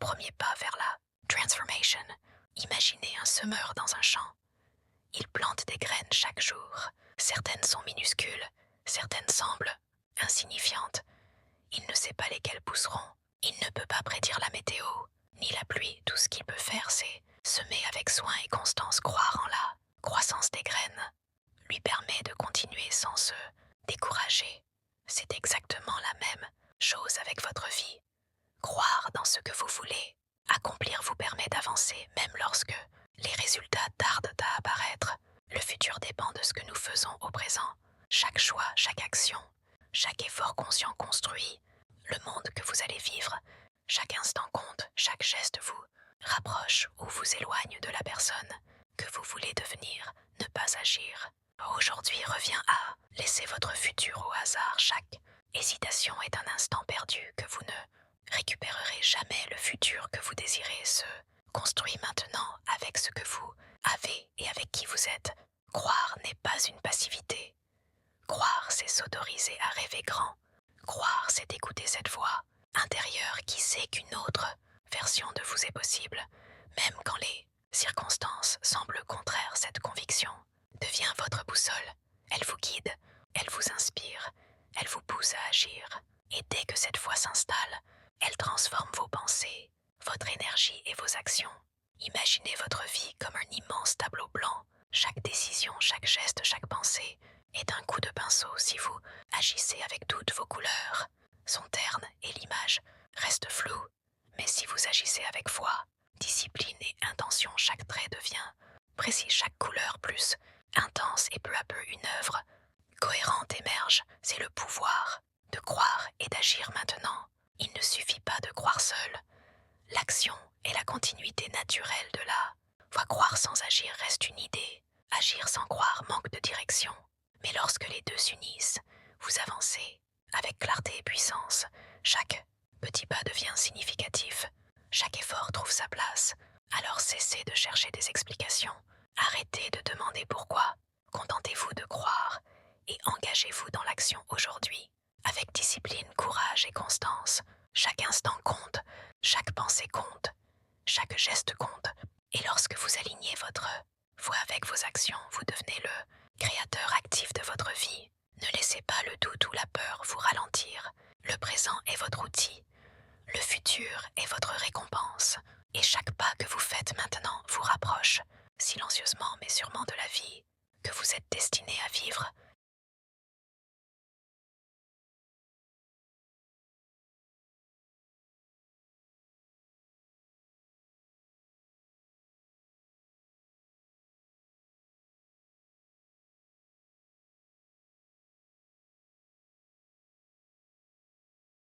premier pas vers la transformation. Imaginez un semeur dans un champ. Il plante des graines chaque jour. Certaines sont minuscules, certaines semblent insignifiantes. Il ne sait pas lesquelles pousseront. Il ne peut pas prédire la météo, ni la pluie. Tout ce qu'il peut faire, c'est semer avec soin et constance, croire en la croissance des graines, lui permet de continuer sans se décourager. C'est exactement la même chose avec votre vie. Croire dans ce que vous voulez accomplir vous permet d'avancer même lorsque les résultats tardent à apparaître. Le futur dépend de ce que nous faisons au présent. Chaque choix, chaque action, chaque effort conscient construit le monde que vous allez vivre. Chaque instant compte, chaque geste vous rapproche ou vous éloigne de la personne que vous voulez devenir. Ne pas agir aujourd'hui revient à laisser votre futur au hasard. Chaque hésitation est un instant perdu que vous ne récupérerez jamais. Le futur que vous désirez se construit maintenant avec ce que vous avez et avec qui vous êtes. Croire n'est pas une passivité. Croire, c'est s'autoriser à rêver grand. Croire, c'est écouter cette voix intérieure qui sait qu'une autre version de vous est possible, même quand les circonstances semblent contraires. Cette conviction devient votre boussole. Elle vous guide, elle vous inspire, elle vous pousse à agir. Et dès que cette voix s'installe, elle transforme vos pensées, votre énergie et vos actions. Imaginez votre vie comme un immense tableau blanc. Chaque décision, chaque geste, chaque pensée est un coup de pinceau. Si vous agissez avec doute, vos couleurs sont ternes et l'image reste floue. Mais si vous agissez avec foi, discipline et intention, chaque trait devient précis, chaque couleur plus intense et peu à peu une œuvre cohérente émerge. C'est le pouvoir de croire et d'agir maintenant. Il ne suffit pas de croire seul. L'action est la continuité naturelle de la voie. Croire sans agir reste une idée. Agir sans croire manque de direction. Mais lorsque les deux s'unissent, vous avancez avec clarté et puissance. Chaque petit pas devient significatif. Chaque effort trouve sa place. Alors cessez de chercher des explications. Arrêtez de demander pourquoi. Contentez-vous de croire et engagez-vous dans l'action aujourd'hui. Avec discipline, courage et constance. Chaque instant compte, chaque pensée compte, chaque geste compte. Et lorsque vous alignez votre foi avec vos actions, vous devenez le créateur actif de votre vie. Ne laissez pas le doute ou la peur vous ralentir. Le présent est votre outil. Le futur est votre récompense. Et chaque pas que vous faites maintenant vous rapproche, silencieusement mais sûrement, de la vie que vous êtes destiné à vivre.